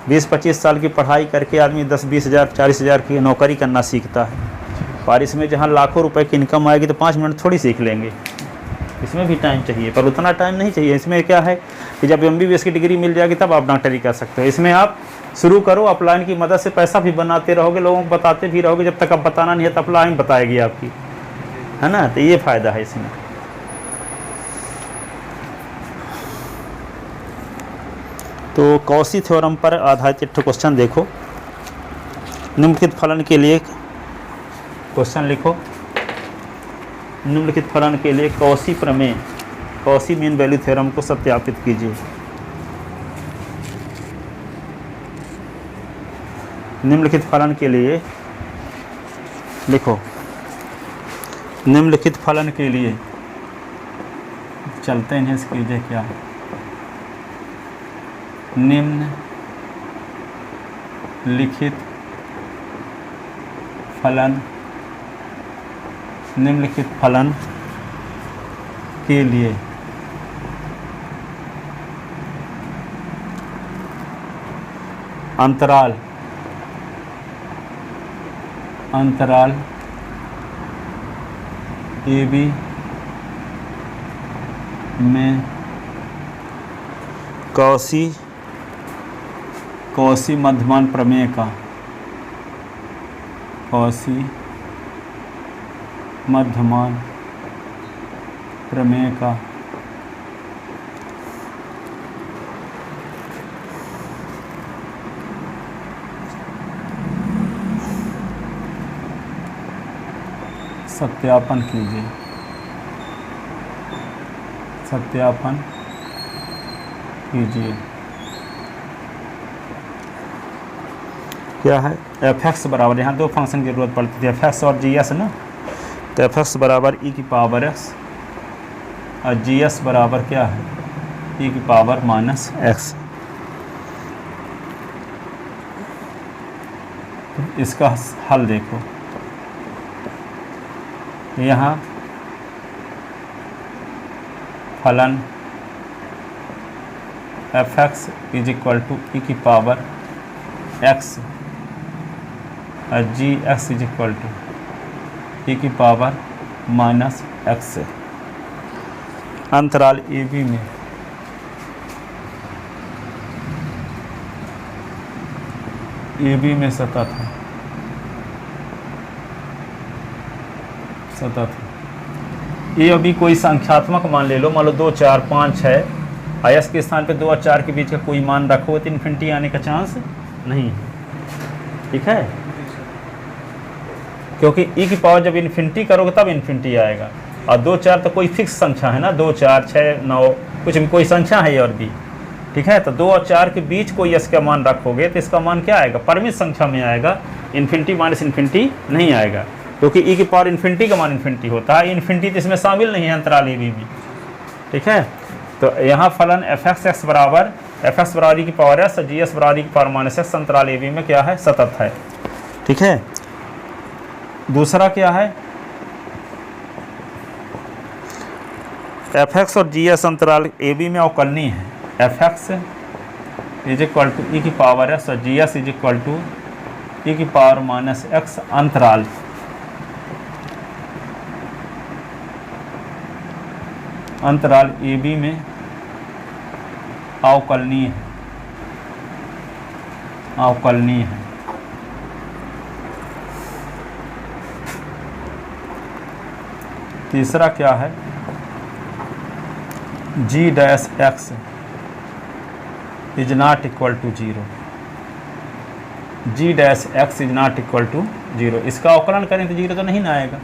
20-25 साल की पढ़ाई करके आदमी 10-20 हज़ार 40 हज़ार की नौकरी करना सीखता है, और इसमें जहाँ लाखों रुपए की इनकम आएगी तो 5 मिनट थोड़ी सीख लेंगे, इसमें भी टाइम चाहिए, पर उतना टाइम नहीं चाहिए। इसमें क्या है कि जब MBBS की डिग्री मिल जाएगी तब आप डॉक्टरी कर सकते हो। इसमें आप शुरू करो, अपलाइन की मदद से पैसा भी बनाते रहोगे, लोगों को बताते भी रहोगे, जब तक आप बताना नहीं है तो अपलाइन बताएगी आपकी, है ना। तो ये फ़ायदा है इसमें। तो कॉशी थ्योरम पर आधारित एक क्वेश्चन देखो। निम्नलिखित फलन के लिए क्वेश्चन लिखो। निम्नलिखित फलन के लिए कॉशी प्रमेय, कॉशी मीन वैल्यू थ्योरम को सत्यापित कीजिए। निम्नलिखित फलन के लिए लिखो। निम्नलिखित फलन के लिए चलते हैं, इसकी कीजिए क्या है। निम्नलिखित फलन, निम्नलिखित फलन के लिए अंतराल AB में कॉशी मध्यमान प्रमेय का, कॉशी मध्यमान प्रमेय का सत्यापन कीजिए। सत्यापन कीजिए। क्या है, fx बराबर, यहाँ दो फंक्शन की जरूरत पड़ती थी, fx और gs ना। तो fx बराबर e की पावर x और gs बराबर क्या है, e की पावर माइनस x। इसका हल देखो, यहाँ फलन fx is equal to e की पावर x और gx is equal to e की पावर माइनस x से अंतराल AB में सतत है। ये अभी कोई संख्यात्मक मान ले लो, मान लो 2, 4, 5, 6, आयस के स्थान पे 2 और 4 के बीच का कोई मान रखो तो इन्फिनिटी आने का चांस नहीं है, ठीक है। क्योंकि e की पावर जब इन्फिनिटी करोगे तब इन्फिनिटी आएगा, और 2, 4 तो कोई फिक्स संख्या है ना, 2, 4, 6, 9 कुछ भी कोई संख्या है और भी, ठीक है। तो 2 और 4 के बीच कोई इसका मान रखोगे तो इसका मान क्या आएगा, परिमित संख्या में आएगा, इन्फिनिटी माइनस इन्फिनिटी नहीं आएगा, क्योंकि e की पावर इन्फिनिटी का मान इन्फिनिटी होता है, इन्फिनिटी तो इसमें शामिल नहीं है अंतराल AB में, ठीक है। तो यहाँ फलन fx बराबर e की पावर s, gs बराबर e की पावर माइनस s अंतराल AB में क्या है, सतत है, ठीक है। दूसरा क्या है, fx और gs अंतराल AB में अवकलनीय है। fx is equal to e की पावर s और gs is equal to e की पावर माइनस x अंतराल AB में अवकलनीय है। तीसरा क्या है, g-x is not equal to 0, g-x is not equal to 0। इसका अवकलन करें तो 0 तो नहीं ना आएगा।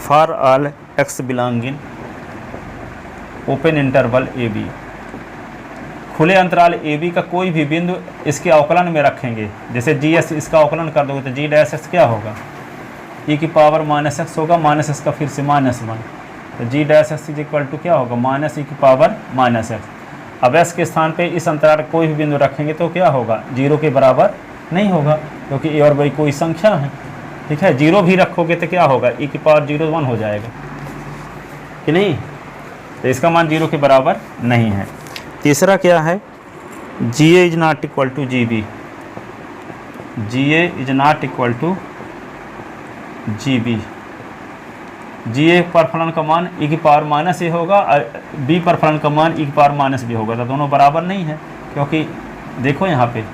For all x belonging open interval AB, खुले अंतराल AB का कोई भी बिंदु इसके अवकलन में रखेंगे, जैसे gs इसका अवकलन कर दोगे तो g-x क्या होगा, e की पावर माइनस x होगा, माइनस x का फिर से -1, तो g-x इज इक्वल टू क्या होगा, माइनस e की पावर माइनस x। अब s के स्थान पे इस अंतराल कोई भी बिंदु रखेंगे तो क्या होगा, 0 के बराबर नहीं होगा, क्योंकि a और b कोई संख्या है, ठीक है। 0 भी रखोगे तो क्या होगा, e की पावर 0 1 हो जाएगा कि नहीं, तो इसका मान 0 के बराबर नहीं है। तीसरा क्या है, g A is not equal to g b, g A is not equal to g b. G a पर फलन का मान ई की पावर माइनस ए होगा और बी पर फलन का मान ई की पावर माइनस बी होगा, तो दोनों बराबर नहीं है, क्योंकि देखो यहाँ पे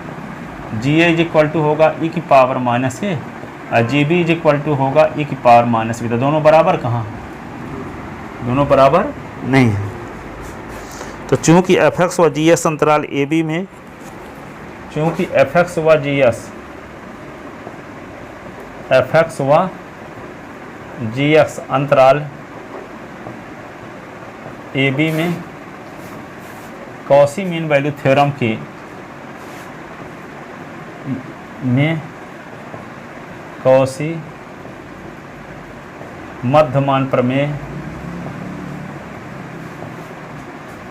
G A is equal to होगा ई की पावर माइनस ए और G B is equal to होगा ई की पावर माइनस बी, तो दोनों बराबर कहाँ, दोनों बराबर नहीं है। तो चूँकि एफ एक्स व जी एस अंतराल ए बी में, चूँकि एफ एक्स व जी एस, एफ एक्स व जी एक्स अंतराल ए बी में कॉची मीन वैल्यू थ्योरम के में कॉची मध्यमान प्रमेय,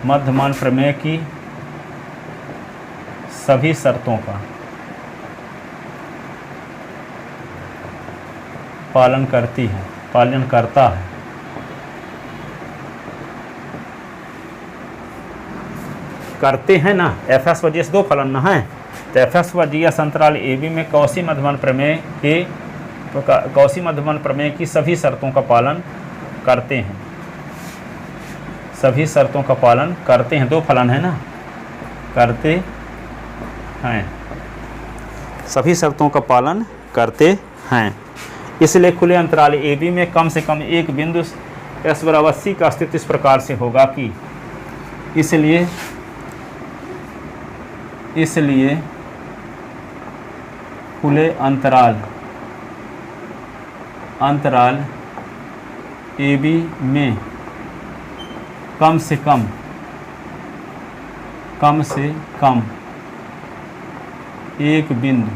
मध्यमान प्रमेय की सभी शर्तों का पालन करती है, पालन करता है। करते हैं ना, एफ एस व जी एस दो फलन ना है, तो एफ एस व जी एस अंतराल ए बी में कॉची मध्यमान प्रमेय के, कॉची मध्यमान प्रमेय की सभी शर्तों का पालन करते हैं, सभी शर्तों का पालन करते हैं। दो फलन है ना, करते हैं, सभी शर्तों का पालन करते हैं। इसलिए खुले अंतराल ए बी में कम से कम एक बिंदु एस बराबर सी का अस्तित्व इस प्रकार से होगा कि, इसलिए खुले अंतराल ए बी में कम से कम एक बिंदु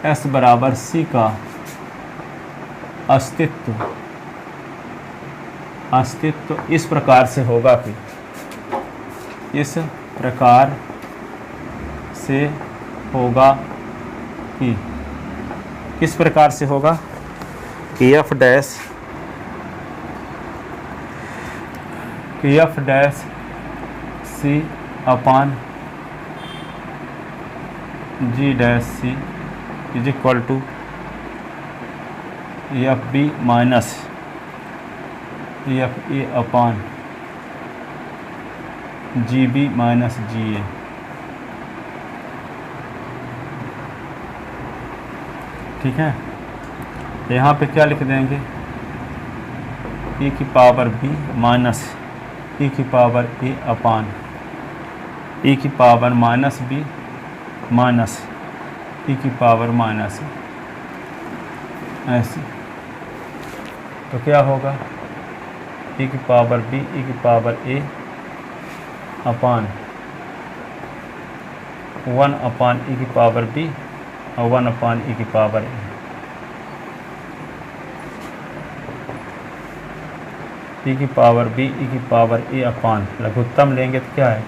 एस बराबर सी का अस्तित्व इस प्रकार से होगा कि, इस प्रकार से होगा कि, किस प्रकार से होगा कि f dash c upon g dash c is equal to f b minus f a upon g b minus g a. ठीक है, यहाँ पे क्या लिख देंगे, e की पावर b माइनस e की पावर a अपान e की power minus b minus e की पावर माइनस ऐसे, तो क्या होगा e की पावर b e की power a upon 1 upon e की पावर b और 1 अपान e की पावर a। e की पावर b e की पावर a अपान लघुत्तम लेंगे तो क्या है,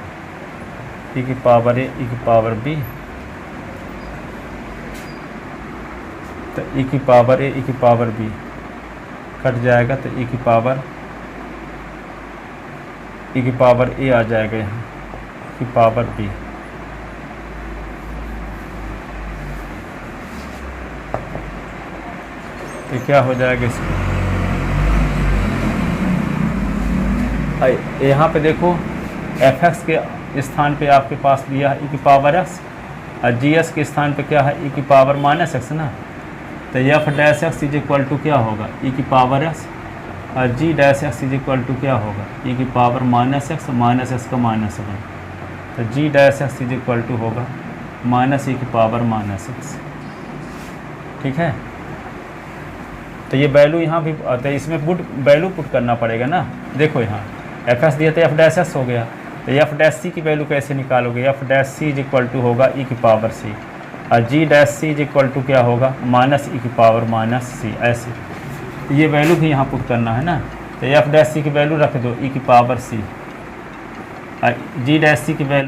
e की पावर a e की पावर b, तो e की पावर a e की पावर b कट जाएगा, तो e की पावर a आ जाएगा यहाँ, e की पावर b। तो क्या हो जाएगा इसको, यहाँ पे देखो एफ एक्स के स्थान पे आपके पास दिया है e की पावर x और जी एस के स्थान पे क्या है e की पावर माइनस x ना, तो f dash x is equal to क्या होगा e की पावर x और g dash x is equal to क्या होगा e की पावर माइनस x का माइनस 1, तो g dash x is equal to होगा माइनस e की पावर माइनस x। ठीक है, तो ये वैल्यू यहाँ भी, तो इसमें वैल्यू पुट करना पड़ेगा ना। देखो यहाँ एफ एस दिया तो एफ डैश एस हो गया, तो एफ डैश सी की वैल्यू कैसे निकालोगे, f dash c is equal to होगा e की पावर सी और g dash c is equal to क्या होगा माइनस e की पावर माइनस सी, ऐसे। तो ये वैल्यू भी यहाँ पुट करना है ना, तो एफ डैश सी की वैल्यू रख दो e की पावर सी और जी डैश सी की वैल्यू